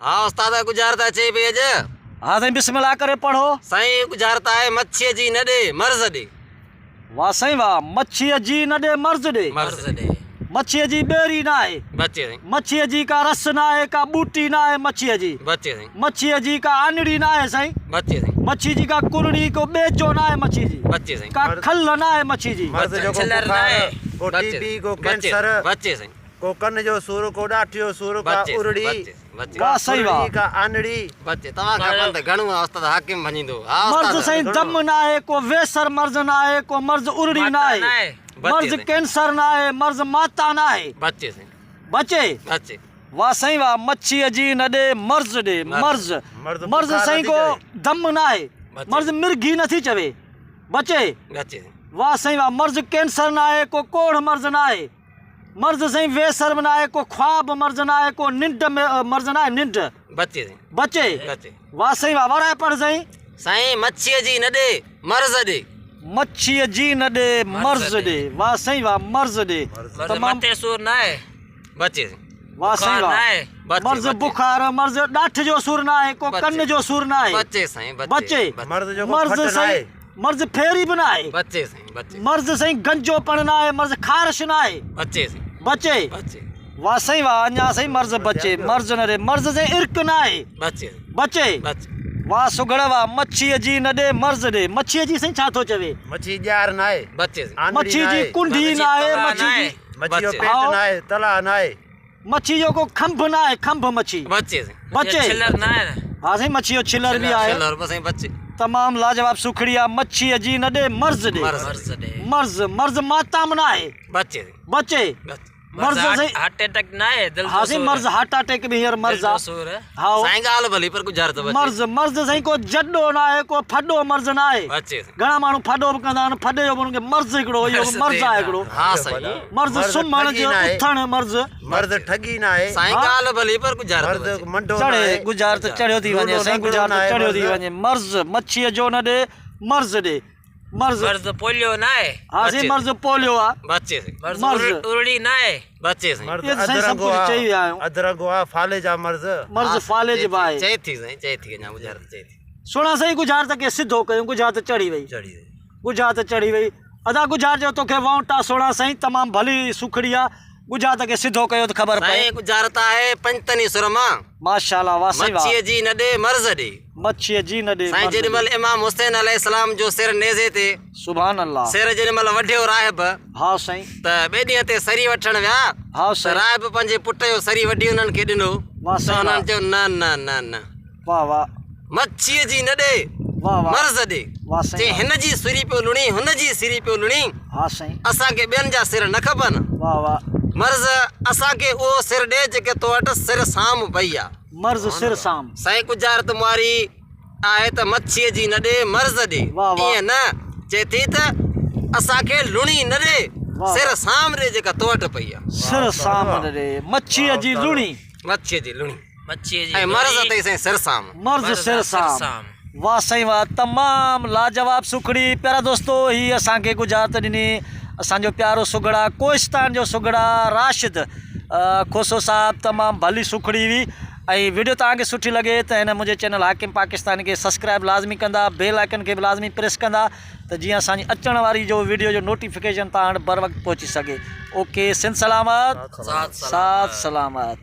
हाँ उस्ताद गुजारता चे पे अज। हाँ साईं बिस्मिल्लाह करे पढ़ो। साईं गुजारता है मच्छी जी न दे मर्ज दे। वाह साईं वाह। मच्छी जी न दे मर्ज दे। मर्ज दे। मच्छी जी बेरी ना है। बच्चे साईं। मच्छी जी का रस ना है, का बूटी ना है मच्छी जी। बच्चे साईं। मच्छी जी का आनड़ी ना है साईं। बच्चे साईं। मच्छी जी का कुरड़ी को बेचो ना है मच्छी जी। बच्चे साईं। का खल ना है मच्छी जी। मर्द जो को छिलर ना है। को टीबी को बच्चे कैंसर बच्चे साईं। को कन जो सूर को डाठियो सूर का बच्चे उरड़ी बच्चे वाह सही वाह। का आनड़ी बच्चे तवा का बंद घणो आहे उस्ताद हाकिम भनींदो। हाँ मर्ज उस्ताद। साईं दम ना है, को वेसर मर्ज ना है, को मर्ज उरड़ी ना है, मर्ज कैंसर ना है, मर्ज माता ना है। बच्चे साईं। बचे बच्चे। वाह सही वाह। मच्छी जी न दे मर्ज दे। मर्ज मर्ज साईं को दम ना है, मर्ज मिर्गी नथी चवे। बचे बच्चे साईं। वाह सही वाह। मर्ज कैंसर ना है, को कोढ़ मर्ज ना है, मर्ज साईं वेसर ना है, को ख्वाब मर्ज ना है, को निंड मर्ज ना है, निंड। बच्चे साईं। बचे बच्चे। वाह सही वाह। वराए पढ़ साईं। साईं मच्छी जी न दे मर्ज दे। मच्छी जी न दे मर्ज दे। वाह सही वाह। मर्ज दे तमाम। सूर ना है। बच्चे साईं। वाह सही वाह। बच्चे, मर्ज बच्चे। बुखार मर्ज डाठ जो सुर ना है, को कन जो सुर ना है। बच्चे साईं। बच्चे मर्द जो को मर्ज फट ना साईं है। मर्ज फेरी भी ना है। बच्चे साईं। बच्चे। मर्ज साईं गंजो पण ना है, मर्ज खारश ना है। बच्चे साईं। बचे बच्चे। वाह सही वाह। अञा साईं मर्ज बचे। मर्ज न रे मर्ज साईं इर्क ना है। बच्चे। बचे बच्चे। वाह सुगड़ वाह। मच्छी जी न दे मर्ज दे। मच्छी जी साईं छा थो चवे? मच्छी जार ना है। बच्चे साईं। आनड़ी मच्छी ना जी है। कुंडी ना है। मच्छी जी मच्छी जो बच्चे। पेट ना है, तला ना है। मच्छी जो को खंभ ना है, खंभ मच्छी। बच्चे साईं। बचे छिलर ना है। हाँ साईं मच्छी जो छिलर भी आहे। छिलर बस साईं बच्चे। तमाम लाजवाब सुखड़िया। मच्छी जी न दे मर्ज दे। मर्ज दे। मर्ज मर्ज माता में ना है। बच्चे साईं। बचे बच्चे। मर्ज साईं। हार्ट अटैक ना है। दिल हाँ साईं मर्ज हार्ट अटैक भी हींअर मर्ज आहे। सूर है। हाँ साईं गाल भली पर गुजारत बच्चे। मर्ज मर्ज साईं को जड्डो ना है, को फॾो मर्ज ना है। बच्चे साईं। घणा माण्हू फॾो बि कंदा आहिनि। फॾे जो बि उनखे मर्ज हिकिड़ो इहो मर्ज आहे हिकिड़ो। हाँ साईं। मर्ज सुम्हण ठगी जो ना आहे। उथण मर्ज मर्द ठगी ना है। साईं गाल भली पर गुजारत मर्द बच्चे। मंडो ना चढ़े है। गुजार त चढ़ियो थी वञे साईं। गुजार त चढ़ियो थी वञे। मर्ज मच्छीअ जो न ॾे मर्ज ॾे। मर्ज मर्ज पोलियो ना है। हाँ साईं मर्ज पोलियो आहे। बच्चे साईं। मर्ज उरड़ी ना है। बच्चे साईं। मर्द ये साईं सब अदरंगो कुछ चई विया आहियूं। अदरंगो आ फाले जा मर्द। मर्ज फाले जे बाहे। चई थी साईं चई थी अञा गुजारत चई थी। सुणा साईं गुजार त के सिधो कयूं। गुजार त चढ़ी वई। चढ़ी गुजार त चढ़ी वई। अदा गुजार जो तोखे वौंटा सोणा साईं तमाम भली सुखड़ी आहे। गुजार त के सिधो कयो त ख़बर पए। साईं गुजारत आहे पंचतनी सुर मां। माशाल्लाह वाह सही वाह। मच्छी जी न दे मर्ज दे। मच्छीअ जी न ॾे साईं मर्ज जेॾीमहिल इमाम हुसैन अलैहिस्सलाम जो सिर नेज़े ते सुभान अल्लाह। सिर जेॾीमहिल वढियो राहिब हाँ साईं। त ॿिए ॾींहं ते सरी वठण विया हाँ त साईं। राहिब पंहिंजे पुट जो सरी वढी उन्हनि खे ॾिनो वाह त साईं उन्हनि वाह। चयो न न न न वाह वाह मच्छीअ जी न ॾे वाह वाह मर्ज़ ॾे। वाह चई साईं हिन जी सुरी पियो लुणी हुन जी सिरी पियो लुणी हाँ साईं। असांखे ॿियनि जा सिर न खपनि। वाह वाह। मर्ज़ असांखे उहो सिर ॾे जेके तो वटि सिर साम पई आहे। मर्ज सिर साम। साईं गुजारत मुआरी आहे त मच्छीअ जी न ॾे मर्ज़ ॾे। वाह वाह। ईअं न चए थी त असांखे लुणी न ॾे वाह। सिर साम ॾे जेका तो वटि पई आहे। सिर साम रे मच्छीअ जी लुणी। मच्छीअ जी लुणी मच्छी जी ऐं मर्ज़ अथई साईं सिर साम। मर्ज सिर साम। वाह साईं वाह। तमाम लाजवाब सुखड़ी। प्यारा दोस्तो ही असांखे गुजारत ॾिनी असांजो प्यारो सुगड़ा कोहिस्तान जो सुगड़ा राशिद खोसो साहब। तमाम भली सुखड़ी हुई। ऐं वीडियो तव्हांखे सुठी लॻे त हिन मुंहिंजे चैनल हाकिम पाकिस्तान खे सब्सक्राइब लाज़मी कंदा। बेल आइकन खे बि लाज़मी प्रेस कंदा त जीअं असांजी अचण वारी जो वीडियो जो नोटिफिकेशन तव्हां वटि बर वक़्तु पहुची सघे। ओके सिंध सलामत। साथ सलामत।